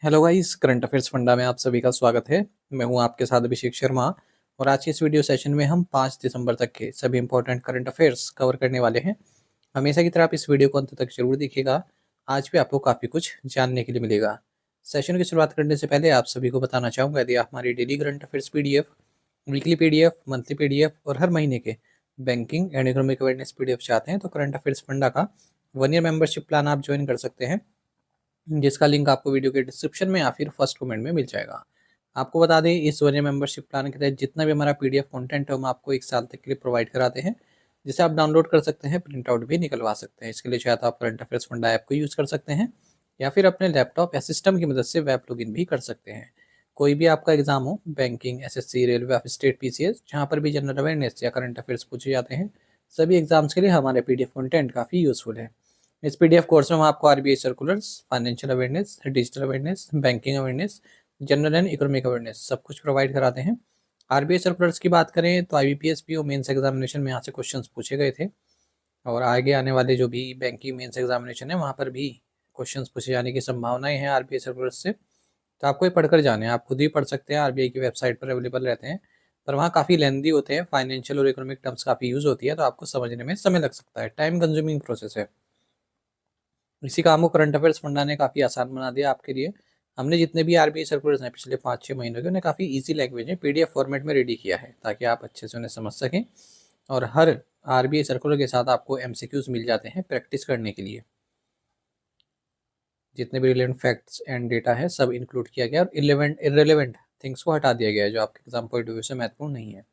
Hello guys, current affairs funda में आप सभी का स्वागत है। मैं हूं आपके साथ अभिषेक शर्मा और आज के इस वीडियो सेशन में हम 5 दिसंबर तक के सभी इंपॉर्टेंट करंट अफेयर्स कवर करने वाले हैं। हमेशा की तरह आप इस वीडियो को अंत तक जरूर देखिएगा। आज भी आपको काफ़ी कुछ जानने के लिए मिलेगा। सेशन की शुरुआत करने से पहले आप सभी को बताना चाहूँगा, यदि आप हमारी daily current affairs PDF, weekly PDF, monthly PDF और हर महीने के banking and economic awareness PDF चाहते हैं तो करंट अफेयर्स फंडा का 1 ईयर मेंबरशिप प्लान आप ज्वाइन कर सकते हैं, जिसका लिंक आपको वीडियो के डिस्क्रिप्शन में या फिर फर्स्ट कमेंट में मिल जाएगा। आपको बता दें, इस वन ईयर मेंबरशिप प्लान के तहत जितना भी हमारा पीडीएफ कंटेंट है हम आपको 1 साल तक के लिए प्रोवाइड कराते हैं, जिसे आप डाउनलोड कर सकते हैं, प्रिंट आउट भी निकलवा सकते हैं। इसके लिए चाहे तो आप करंट अफेयर्स फंडा ऐप को यूज़ कर सकते हैं या फिर अपने लैपटॉप या सिस्टम की मदद से वेब लॉगिन भी कर सकते हैं। कोई भी आपका एग्जाम हो, बैंकिंग, एसएससी, रेलवे या फिर स्टेट पीसीएस, जहाँ पर भी जनरल अवेयरनेस या करंट अफेयर्स पूछे जाते हैं, सभी एग्जाम्स के लिए हमारे पीडीएफ कंटेंट काफ़ी यूजफुल है। इस पीडीएफ कोर्स में हम आपको RBI circulars, financial awareness, digital awareness, banking awareness, general and economic awareness सब कुछ प्रोवाइड कराते हैं। आरबीआई सर्कुलर्स की बात करें तो आईबीपीएस पीओ मेंस एग्जामिनेशन में यहाँ से क्वेश्चंस पूछे गए थे और आगे आने वाले जो भी बैंकिंग मेंस एग्जामिनेशन है वहाँ पर भी क्वेश्चंस पूछे जाने की संभावनाएं हैं आरबीआई सर्कुलर्स से। तो आपको ये पढ़कर जाने हैं, आप खुद ही पढ़ सकते हैं, आरबीआई की वेबसाइट पर अवेलेबल रहते हैं, पर वहाँ काफ़ी लेंदी होते हैं, फाइनेंशियल और इकोनॉमिक टर्म्स काफ़ी यूज़ होती है, तो आपको समझने में समय लग सकता है, टाइम कंज्यूमिंग प्रोसेस है। इसी काम को करंट अफेयर्स फंडा ने काफ़ी आसान बना दिया आपके लिए। हमने जितने भी आरबीआई सर्कुलर्स हैं पिछले 5-6 महीनों के, उन्हें काफ़ी इजी लैंग्वेज में पीडीएफ फॉर्मेट में रेडी किया है ताकि आप अच्छे से उन्हें समझ सकें, और हर आरबीआई सर्कुलर के साथ आपको एमसीक्यूज मिल जाते हैं प्रैक्टिस करने के लिए। जितने भी रिलेवेंट फैक्ट्स एंड डेटा है सब इंक्लूड किया गया और इरेलीवेंट थिंग्स को हटा दिया गया है जो आपके एग्जाम पॉइंट ऑफ व्यू से महत्वपूर्ण नहीं है।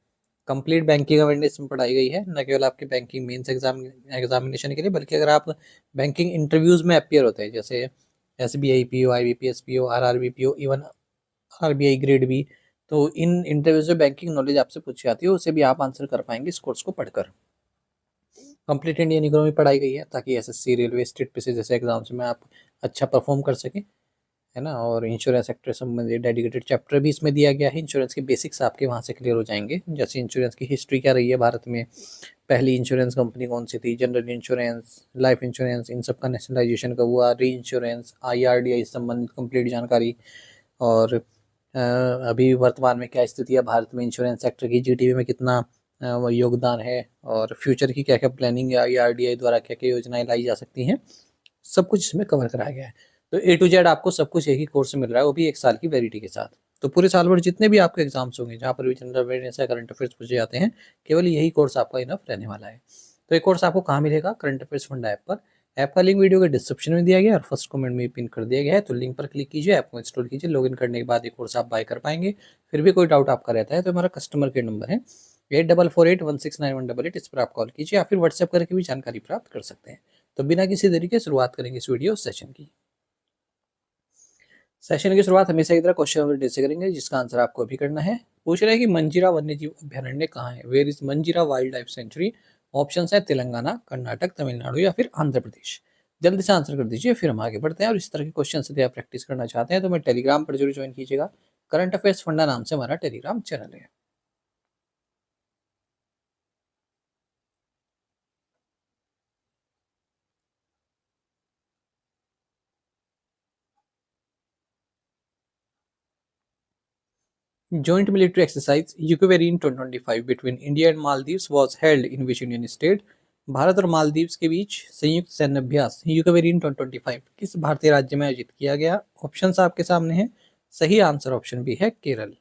कंप्लीट बैंकिंग अवेयरनेस में पढ़ाई गई है, न केवल आपके बैंकिंग मेंस एग्जामिनेशन के लिए, बल्कि अगर आप बैंकिंग इंटरव्यूज में अपियर होते हैं, जैसे SBI PO, IBPS PO, RRB PO, even RBI grade B, तो इन इंटरव्यूज में बैंकिंग नॉलेज आपसे पूछी जाती है, उसे भी आप आंसर कर पाएंगे इस कोर्स को पढ़कर। कंप्लीट इंडियन इकोनॉमी पढ़ाई गई है ताकि एसएससी, रेलवे, स्टेट पीसी जैसे एग्जाम्स में आप अच्छा परफॉर्म कर सकें, है ना। और इंश्योरेंस सेक्टर संबंधित डेडिकेटेड चैप्टर भी इसमें दिया गया है। इंश्योरेंस के बेसिक्स आपके वहाँ से क्लियर हो जाएंगे, जैसे इंश्योरेंस की हिस्ट्री क्या रही है भारत में, पहली इंश्योरेंस कंपनी कौन सी थी, जनरल इंश्योरेंस, लाइफ इंश्योरेंस, इन सब का नेशनलाइजेशन कब हुआ, री इंश्योरेंस, आईआरडीआई से संबंधित कंप्लीट जानकारी, और अभी वर्तमान में क्या स्थिति है भारत में इंश्योरेंस सेक्टर की, जीडीपी में कितना वो योगदान है, और फ्यूचर की क्या क्या प्लानिंग है, आईआरडीआई द्वारा क्या क्या योजनाएं लाई जा सकती हैं, सब कुछ इसमें कवर कराया गया है। तो ए टू जेड आपको सब कुछ एक ही कोर्स में मिल रहा है, वो भी 1 साल की वैलिडिटी के साथ। तो पूरे साल भर जितने भी आपके एग्जाम्स होंगे जहाँ पर भी जनरल अवेयरनेस या करंट अफेयर्स पूछे जाते हैं, केवल यही कोर्स आपका इनफ रहने वाला है। तो ये कोर्स आपको कहाँ मिलेगा? करंट अफेयर्स फंडा ऐप पर। ऐप का लिंक वीडियो के डिस्क्रिप्शन में दिया गया है और फर्स्ट कमेंट में पिन कर दिया गया है, तो लिंक पर क्लिक कीजिए, ऐप को इंस्टॉल कीजिए, लॉगिन करने के बाद ये कोर्स आप बाय कर पाएंगे। फिर भी कोई डाउट आपका रहता है तो हमारा कस्टमर केयर नंबर है 8448169188, इस पर आप कॉल कीजिए या फिर व्हाट्सएप करके भी जानकारी प्राप्त कर सकते हैं। तो बिना किसी देरी के शुरुआत करेंगे इस वीडियो सेशन की। सेशन की शुरुआत हमेशा की तरह क्वेश्चन से करेंगे, जिसका आंसर आपको अभी करना है। पूछ रहा है कि मंजीरा वन्यजीव अभ्यारण्य कहाँ है? वेयर इज मंजीरा वाइल्ड लाइफ सेंचुरी? ऑप्शन है तेलंगाना, कर्नाटक, तमिलनाडु या फिर आंध्र प्रदेश। जल्दी से आंसर कर दीजिए, फिर हम आगे बढ़ते हैं। और इस तरह के क्वेश्चन यदि आप प्रैक्टिस करना चाहते हैं तो मैं टेलीग्राम पर जरूर ज्वाइन कीजिएगा। करंट अफेयर्स फंडा नाम से हमारा टेलीग्राम चैनल है। Joint military exercise यूकेवेरिन 2025 between India and Maldives was held in which Indian state? Bharat और मालदीव्स के बीच संयुक्त सैन्य अभ्यास यूकेवेरिन 2025 किस भारतीय राज्य में आयोजित किया गया? ऑप्शंस आपके सामने हैं। सही आंसर ऑप्शन बी है केरल।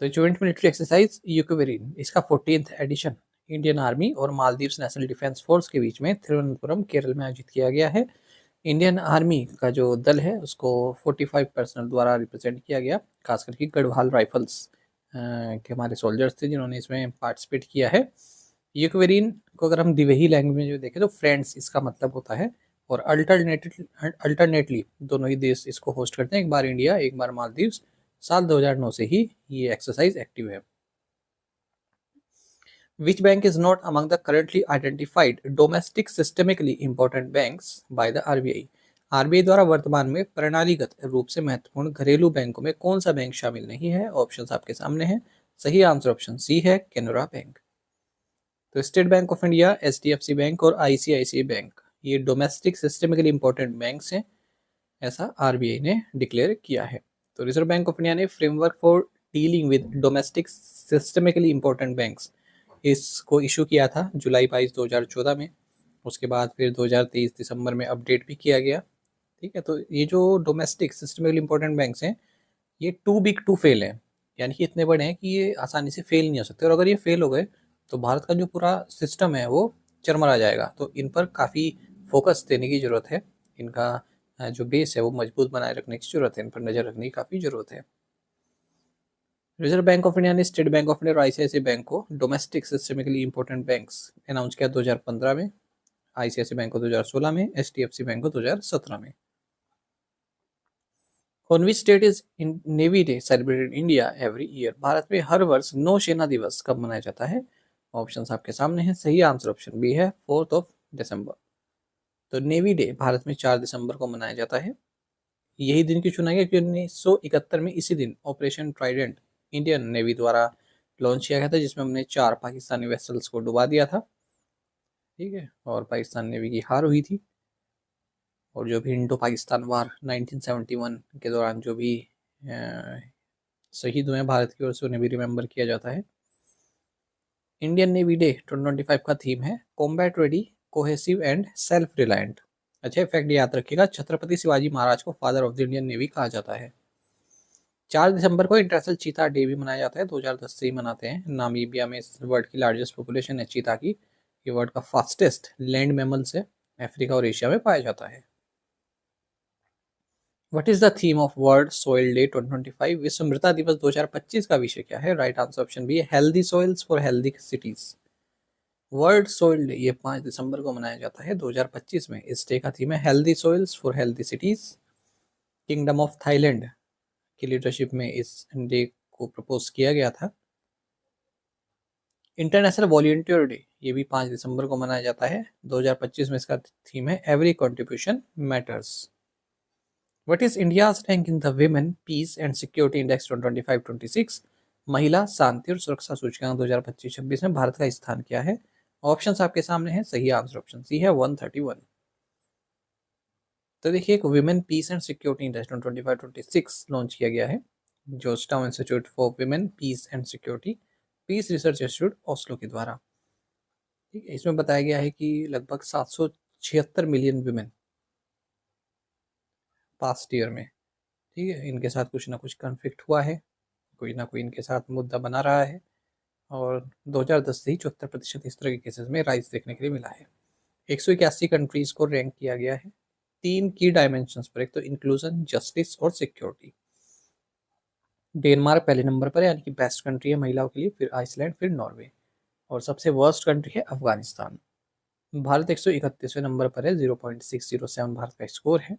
तो जॉइंट मिलिट्री एक्सरसाइज यूकेवेरिन, इसका 14th एडिशन इंडियन आर्मी और मालदीव्स नेशनल डिफेंस फोर्स के बीच में तिरुवनंतपुरम केरल में आयोजित किया गया है। इंडियन आर्मी का जो दल है उसको 45 पर्सनल द्वारा रिप्रेजेंट किया गया, खास करके गढ़वाल राइफल्स के हमारे सोल्जर्स थे जिन्होंने इसमें पार्टिसिपेट किया है। यूक्वेरिन को अगर हम दिवेही लैंग्वेज में देखें तो फ्रेंड्स इसका मतलब होता है, और अल्टरनेटली दोनों ही देश इसको होस्ट करते हैं, एक बार इंडिया एक बार मालदीव्स। साल 2009 से ही ये एक्सरसाइज एक्टिव है। Which bank is not among the currently identified domestic systemically important banks by the RBI? RBI द्वारा वर्तमान में प्रणालीगत रूप से महत्वपूर्ण घरेलू बैंकों में कौन सा बैंक शामिल नहीं है? ऑप्शंस आपके सामने हैं। सही आंसर ऑप्शन सी है, कैनरा बैंक। तो state bank of India, HDFC bank और आईसीआईसीआई बैंक ये डोमेस्टिक सिस्टमिकली इंपॉर्टेंट बैंक्स हैं। ऐसा आरबीआई ने डिक्लेयर किया है। तो रिजर्व बैंक ऑफ इंडिया ने framework for dealing with domestic systemically important banks इसको इशू किया था जुलाई 22 2014 में। उसके बाद फिर 2023 दिसंबर में अपडेट भी किया गया। ठीक है, तो ये जो डोमेस्टिक सिस्टमिकली इंपॉर्टेंट बैंक्स हैं ये टू बिग टू फेल है, यानी कि इतने बड़े हैं कि ये आसानी से फेल नहीं हो सकते, और अगर ये फेल हो गए तो भारत का जो पूरा सिस्टम है वो चरमरा जाएगा। तो इन पर काफ़ी फोकस देने की ज़रूरत है, इनका जो बेस है वो मजबूत बनाए रखने की ज़रूरत है, इन पर नज़र रखने की काफ़ी ज़रूरत है। रिजर्व बैंक ऑफ इंडिया ने स्टेट बैंक ऑफ इंडिया और आईसीआईसीआई बैंक को domestic systemically important banks announce किया 2015 में, आईसीआईसीआई बैंक को 2016 में, एचडीएफसी बैंक को 2017 में। On which date is Navy Day celebrated in India every year? Bharat में हर वर्ष नौसेना दिवस कब मनाया जाता है? ऑप्शंस आपके सामने हैं। सही आंसर ऑप्शन बी है 4 दिसंबर। तो नेवी डे भारत में 4 दिसंबर को मनाया जाता है। यही दिन क्यों चुना गया क्योंकि 1971 में इसी दिन ऑपरेशन ट्राइडेंट इंडियन नेवी द्वारा लॉन्च किया गया था, जिसमें हमने 4 पाकिस्तानी वेसल्स को डुबा दिया था। ठीक है, और पाकिस्तान नेवी की हार हुई थी। और जो भी इंडो पाकिस्तान वार 1971 के दौरान जो भी शहीद हुए हैं भारत की ओर से, उन्हें भी रिमेंबर किया जाता है। इंडियन नेवी डे 2025 का थीम है combat ready, cohesive and self reliant. अच्छा, फैक्ट याद रखिएगा, छत्रपति शिवाजी महाराज को father of the Indian navy कहा जाता है। 4 दिसंबर को इंटरनेशनल चीता डे भी मनाया जाता है, 2010 से ही मनाते हैं। नामीबिया में वर्ल्ड की लार्जेस्ट पॉपुलेशन है चीता की। ये वर्ल्ड का फास्टेस्ट लैंड मैमल्स है, अफ्रीका और एशिया में पाया जाता है। What is the theme of world soil day 2025? विश्व मृदा दिवस 2025 का विषय क्या है? राइट आंसर ऑप्शन बी है healthy soils for healthy cities. World soil day ये 5 दिसंबर को मनाया जाता है 2025 में। इस डे का थीम है healthy soils for healthy cities. Kingdom of Thailand की लीडरशिप में इस डे को प्रपोज किया गया था। इंटरनेशनल वॉलंटियर डे ये भी 5 दिसंबर को मनाया जाता है 2025 में। इसका थीम है every contribution matters. What is India's rank in the Women Peace and Security Index 2025-26? महिला शांति और सुरक्षा सूचकांक 2025-26 में भारत का स्थान क्या है? ऑप्शंस आपके सामने हैं। सही आंसर ऑप्शन सी है 131। तो देखिए, एक women peace and security index 2025-26 launch किया गया है Georgetown institute for women peace and security peace research institute Oslo के द्वारा। ठीक है, इसमें बताया गया है कि लगभग 776 मिलियन वुमेन पास्ट ईयर में, ठीक है, इनके साथ कुछ ना कुछ कन्फ्लिक्ट हुआ है, कोई ना कोई इनके साथ मुद्दा बना रहा है, और 2010 से ही 74% इस तरह के केसेस में राइज देखने के लिए मिला है। 181 कंट्रीज को रैंक किया गया है 3 की डायमेंशंस पर। एक तो इंक्लूजन, जस्टिस और सिक्योरिटी। डेनमार्क पहले नंबर पर है, यानी कि बेस्ट कंट्री है महिलाओं के लिए, फिर आइसलैंड, फिर नॉर्वे, और सबसे वर्स्ट कंट्री है अफगानिस्तान। भारत 131वें नंबर पर है, 0.607 भारत का स्कोर है।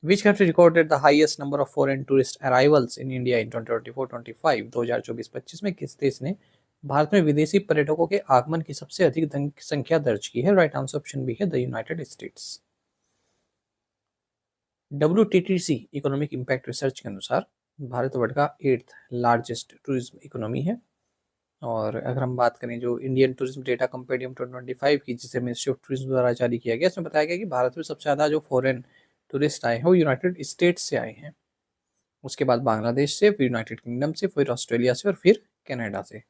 Which country recorded the highest number of foreign tourist arrivals in India in 2024-25? 2024-25 में किस देश ने भारत में विदेशी पर्यटकों के आगमन की सबसे अधिक संख्या दर्ज की है? राइट आंसर ऑप्शन बी है the United states. WTTC economic impact research के अनुसार भारत वर्ल्ड का 8th लार्जेस्ट टूरिज्म इकोनॉमी है। और अगर हम बात करें जो इंडियन टूरिज्म डेटा कंपेडियम 2025 की, जिसे मिनिस्ट्री ऑफ टूरिज्म द्वारा जारी किया गया, इसमें बताया गया कि भारत में सबसे ज़्यादा जो फॉरेन टूरिस्ट आए हैं वो यूनाइटेड स्टेट्स से आए हैं, उसके बाद बांग्लादेश से, फिर यूनाइटेड किंगडम से, फिर ऑस्ट्रेलिया से, और फिर कनाडा से।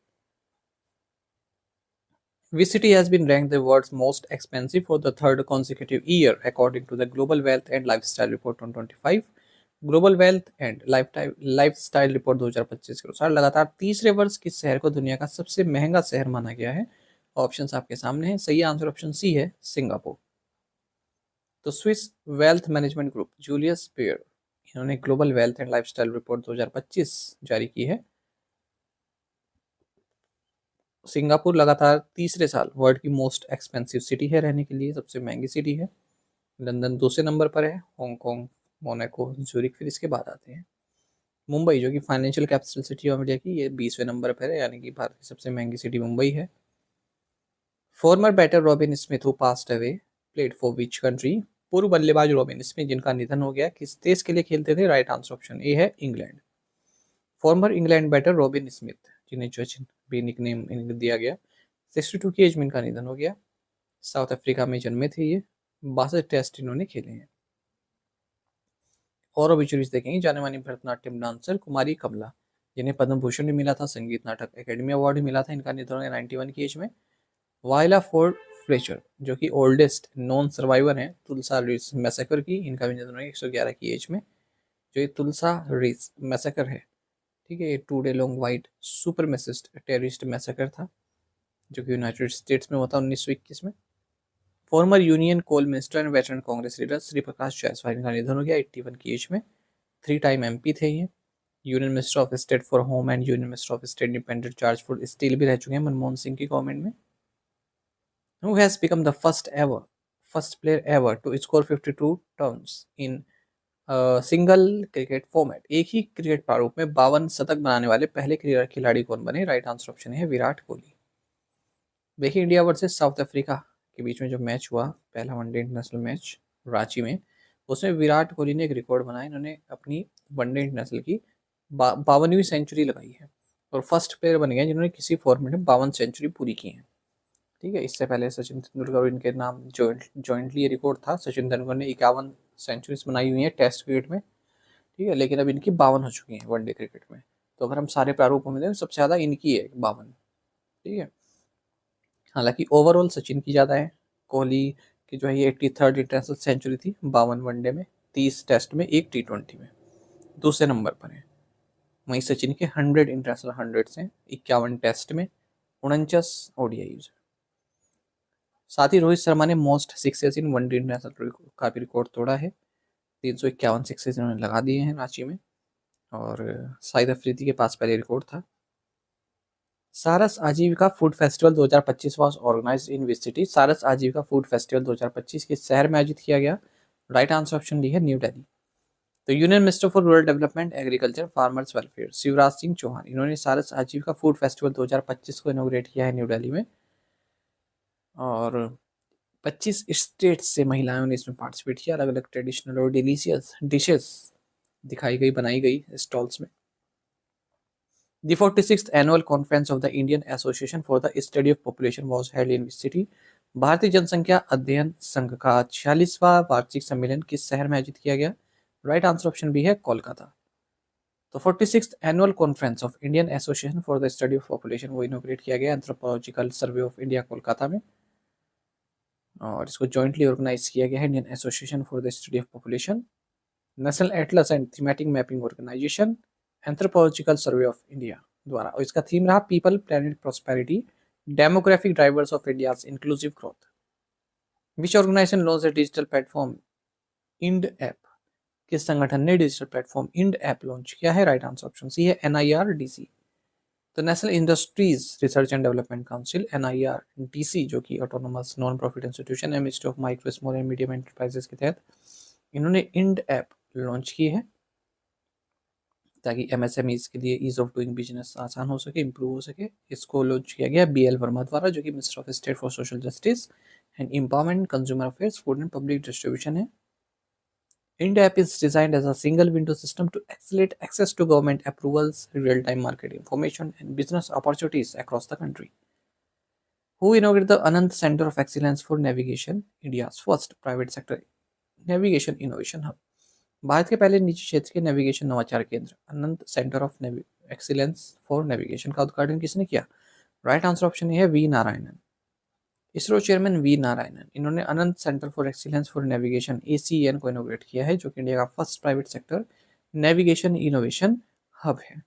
Which city has been ranked the world's most expensive for the third consecutive year according to the Global Wealth and Lifestyle Report 2025? Global wealth and lifestyle report 2025 के अनुसार लगातार तीसरे वर्ष किस शहर को दुनिया का सबसे महंगा शहर माना गया है? ऑप्शंस आपके सामने हैं। सही आंसर ऑप्शन सी है सिंगापुर। तो Swiss wealth management group Julius Baer, इन्होंने global wealth and lifestyle report 2025 जारी की है। सिंगापुर लगातार तीसरे साल वर्ल्ड की मोस्ट एक्सपेंसिव सिटी है रहने के लिए, सबसे महंगी सिटी है। लंदन दूसरे नंबर पर है, हांगकांग, मोनाको, ज्यूरिक फिर इसके बाद आते हैं। मुंबई जो कि financial capital city of India की, ये 20वें नंबर पर है, यानी कि भारत की सबसे महंगी सिटी मुंबई है। Former batter Robin Smith who passed away played for which country? पूर्व बल्लेबाज रॉबिन स्मिथ जिनका निधन हो गया, किस देश के लिए खेलते थे? राइट आंसर ऑप्शन ए है England. Former England batter Robin Smith, जिन्हें जज भी निकनेम दिया गया, 62 की एज में इनका निधन हो गया। साउथ अफ्रीका में जन्मे थे ये, 62 टेस्ट इन्होंने खेले हैं। और ओबिचुरीज देखेंगे। जाने मानी भरतनाट्यम डांसर कुमारी कमला, जिन्हें पद्म भूषण भी मिला था, संगीत नाटक अकेडमी अवार्ड भी मिला था, इनका निधन हो गया 91 की एज में। वाइला फोर्ड फ्लेचर, जो कि ओल्डेस्ट नॉन सर्वाइवर हैं तुलसा रिस मैसेकर की, इनका भी निधन हो गया 111 की एज में। जो ये तुलसा रिस मैसेकर है, ठीक है, ये 2 day long white supremacist terrorist massacre था, जो कि यूनाइटेड स्टेट्स में हुआ था 1921 में। Former union coal minister and veteran Congress leader Shri Prakash Jaiswal, इनका निधन हो गया 81 की एज में। 3 टाइम एमपी थे ये। Union minister of state for home and union minister of state independent charge for steel भी रह चुके हैं मनमोहन सिंह की गवर्नमेंट में। Who has become the first player ever to score 52 runs in single cricket format? एक ही cricket प्रारूप में 52 शतक बनाने वाले पहले खिलाड़ी कौन बने? राइट आंसर ऑप्शन है विराट कोहली। देखिए, इंडिया वर्सेस साउथ अफ्रीका के बीच में जो मैच हुआ, पहला वनडे इंटरनेशनल मैच रांची में, उसमें विराट कोहली ने एक रिकॉर्ड बनाया। इन्होंने अपनी वनडे इंटरनेशनल की 52वीं सेंचुरी लगाई है और फर्स्ट प्लेयर बन गए जिन्होंने किसी फॉर्मेट में 52 सेंचुरी पूरी की है। ठीक है, इससे पहले सचिन तेंदुलकर और इनके नाम जॉइंटली ये रिकॉर्ड था। सचिन तेंदुलकर ने 51 सेंचुरीज बनाई हुई है टेस्ट क्रिकेट में, ठीक है, लेकिन अब इनकी 52 हो चुकी हैं वनडे क्रिकेट में। तो अगर हम सारे प्रारूपों में देखें, सबसे ज़्यादा इनकी है 52, ठीक है। हालांकि ओवरऑल सचिन की ज़्यादा है। कोहली की जो है ये 83rd इंटरनेशनल सेंचुरी थी, 52 वनडे में, 30 टेस्ट में, 1 T20 में, दूसरे नंबर पर है। वहीं सचिन के 100 इंटरनेशनल 100 हैं, 51 टेस्ट में, 49 ODIs। साथ ही रोहित शर्मा ने most sixes in one day international का भी रिकॉर्ड तोड़ा है। 351 सिक्सेस इन्होंने लगा दिए हैं रांची में, और शाहिद अफरीदी के पास पहले रिकॉर्ड था। Saras Aajeevika food festival 2025 was organized in which city? Saras Aajeevika food festival 2025 किस शहर में आयोजित किया गया? राइट आंसर ऑप्शन डी है न्यू दिल्ली। तो union minister for rural development, agriculture, farmers welfare Shivraj Singh Chouhan, इन्होंने सारस आजीविका फूड फेस्टिवल 2025 को इनोग्रेट किया है न्यू दिल्ली में, और 25 स्टेट्स से महिलाओं ने इसमें पार्टिसिपेट किया। अलग अलग ट्रेडिशनल और डिलीशियस डिशेस दिखाई गई, बनाई गई स्टॉल्स में। The 46th annual conference of the Indian Association for the Study of Population was held in which city? भारतीय जनसंख्या अध्ययन संघ का 46वां वार्षिक सम्मेलन किस शहर में आयोजित किया गया? राइट आंसर ऑप्शन बी है कोलकाता। तो 46th annual conference of Indian association for the study of population वो इनोग्रेट किया गया anthropological survey of India Kolkata में, और इसको जॉइंटली ऑर्गेनाइज किया गया है Indian association for the study of population, national atlas and thematic mapping organization, anthropological survey of India द्वारा। और इसका थीम रहा people, planet, prosperity, demographic drivers of India's inclusive growth. Which organization launch the digital platform Ind app? किस संगठन ने digital platform Ind app launch किया है? Right answer option C है NIRDC। तो national industries research and development council NIRDC, जो कि autonomous non profit institution है, ministry of micro small and medium enterprises के तहत इन्होंने इंड ऐप लॉन्च की है, ताकि MSMEs के लिए ईज ऑफ डूइंग बिजनेस आसान हो सके, इंप्रूव हो सके। इसको लॉन्च किया गया BL वर्मा द्वारा, जो कि minister of state for social justice and empowerment, consumer affairs, food and public distribution है। Ind app is designed as a single window system to accelerate access to government approvals, real-time market information, and business opportunities across the country. Who inaugurated the Anand Center of Excellence for Navigation, India's first private sector navigation innovation hub? Bharat के पहले निजी क्षेत्र के navigation नवाचार केंद्र Anant centre of excellence for navigation का उद्घाटन किसने किया? राइट आंसर ऑप्शन है V Narayanan. ISRO chairman V Narayanan, इन्होंने Anant centre for excellence for navigation ACN को इनोग्रेट किया है, जो कि इंडिया का first private sector navigation innovation hub है।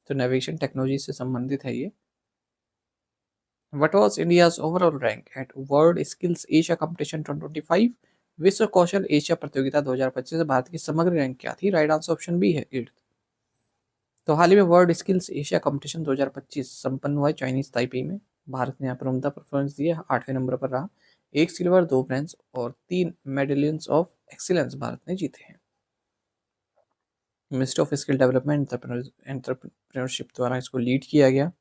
तो नेविगेशन टेक्नोलॉजी से संबंधित है ये। What was India's overall rank at world skills Asia competition 2025? विश्व कौशल एशिया प्रतियोगिता 2025 से भारत की समग्र रैंक क्या थी? राइट आंसर ऑप्शन बी है 8th। तो हाल ही में वर्ल्ड स्किल्स एशिया कंपटीशन 2025 संपन्न हुआ है चाइनीज ताइपी में। भारत ने यहाँ पर उम्दा परफॉर्मेंस दी है, 8वें नंबर पर रहा। 1 सिल्वर, 2 ब्रॉन्ज और 3 मेडलियंस ऑफ एक्सीलेंस भारत ने जीते हैं। Ministry of skill development entrepreneurship द्वारा इसको लीड किया गया।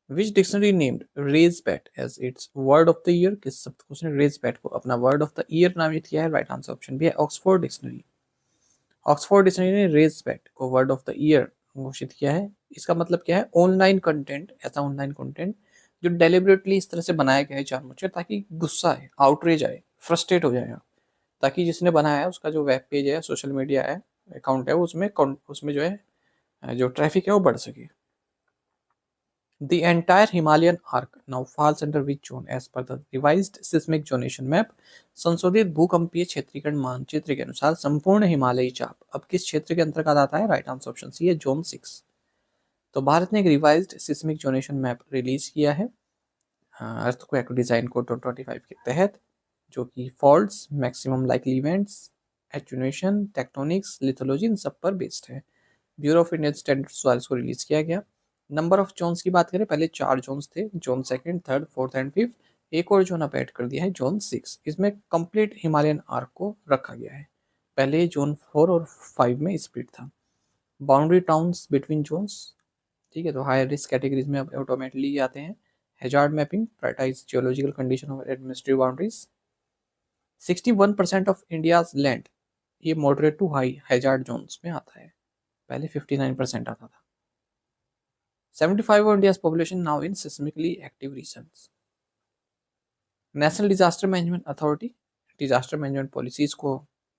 Which dictionary named rage bait as its word of the year? किस शब्दकोश ने रेजबैट को अपना वर्ड ऑफ द ईयर नामित किया है? राइट आंसर ऑप्शन भी है ऑक्सफोर्ड डिक्शनरी। ऑक्सफोर्ड डिक्शनरी ने रेजबैट को वर्ड ऑफ द ईयर घोषित किया है। इसका मतलब क्या है? ऑनलाइन कंटेंट, ऐसा ऑनलाइन कंटेंट जो डेलिबरेटली इस तरह से बनाया गया है जानबूझकर, ताकि गुस्सा आए, आउटरेज आए, फ्रस्ट्रेट हो जाए, ताकि जिसने बनाया है उसका जो वेब पेज है, सोशल मीडिया है, अकाउंट है, उसमें जो है जो ट्रैफिक है वो बढ़ सके। The entire Himalayan arc now falls under which zone as per the revised seismic zonation map? संशोधित भूकंपीय क्षेत्रीकरण मानचित्र के अनुसार संपूर्ण हिमालयी चाप अब किस क्षेत्र के अंतर्गत आता है? राइट आंसर ऑप्शन सी है, जोन 6। तो भारत ने एक revised seismic zonation map release किया है अर्थक्वेक डिजाइन कोड 2025 के तहत, जो कि faults, maximum likely events, attenuation, tectonics, lithology इन सब पर बेस्ड है। ब्यूरो ऑफ इंडियन स्टैंडर्ड्स द्वारा इसको रिलीज किया गया। नंबर ऑफ जोन्स की बात करें, पहले 4 जोन्स थे, zone 2nd, 3rd, 4th and 5th। एक और जोन अब ऐड कर दिया है, जोन 6। इसमें कंप्लीट हिमालयन आर्क को रखा गया है। पहले जोन 4 और 5 में स्प्लिट था। बाउंड्री टाउन्स बिटवीन जोन्स, ठीक है, तो हायर रिस्क कैटेगरीज में अब ऑटोमेटिकली आते हैं। Hazard mapping, prioritise geological condition और administrative boundaries. 61% of India's land, ये moderate to high hazard zones में आता है, पहले 59% आता था। 75 of India's population now in seismically active regions. National disaster management authority disaster management policies को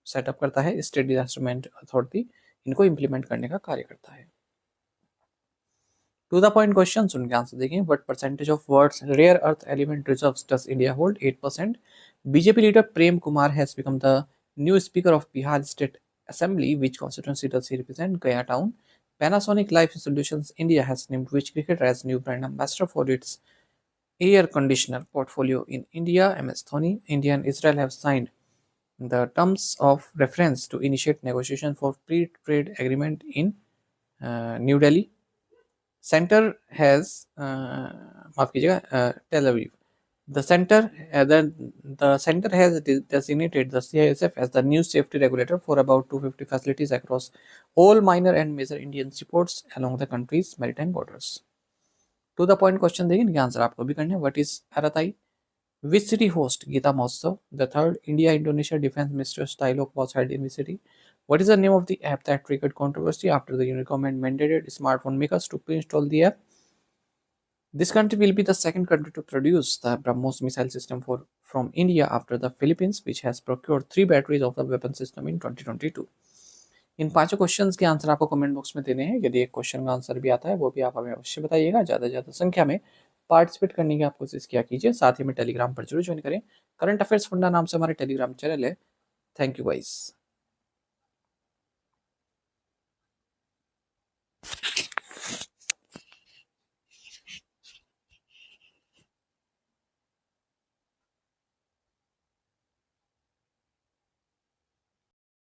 सेटअप करता है। स्टेट डिजास्टर मैनेजमेंट अथॉरिटी इनको इंप्लीमेंट करने का कार्य करता है। टू द पॉइंट क्वेश्चन, उनके आंसर देखें। What percentage of world's rare earth element reserves does India hold? 8%। BJP leader Prem Kumar has become the new speaker of Bihar state assembly, which constituency does he represent? Gaya town. Panasonic Life Solutions India has named which cricketer as new brand ambassador for its air conditioner portfolio in India? MS Dhoni. India and Israel have signed the terms of reference to initiate negotiation for pre-trade agreement in New Delhi. Center has माफ कीजिएगा Tel Aviv. The center has designated the CISF as the new safety regulator for about 250 facilities across all minor and major Indian seaports along the country's maritime borders. To the point question देखिए, इनके answer आपको भी करने हैं। What is Aratai? Which city host Gita Mahotsav? The third India-Indonesia Defense Ministers dialogue was held in which city? What is the name of the app that triggered controversy after the Union government mandated smartphone makers to pre-install the app? This country will be the second country to produce the BrahMos missile system from India after the Philippines, which has procured 3 batteries of the weapon system in 2022. In 5 questions के answer आपको comment box में देने हैं। यदि एक question का answer भी आता है वो भी आप हमें अवश्य बताइएगा। ज़्यादा से ज़्यादा संख्या में पार्टिसिपेट करने की आप कोशिश किया कीजिए। साथ ही में टेलीग्राम पर जरूर ज्वाइन करें। करंट अफेयर्स फंडा नाम से हमारे टेलीग्राम चैनल है। Thank you guys.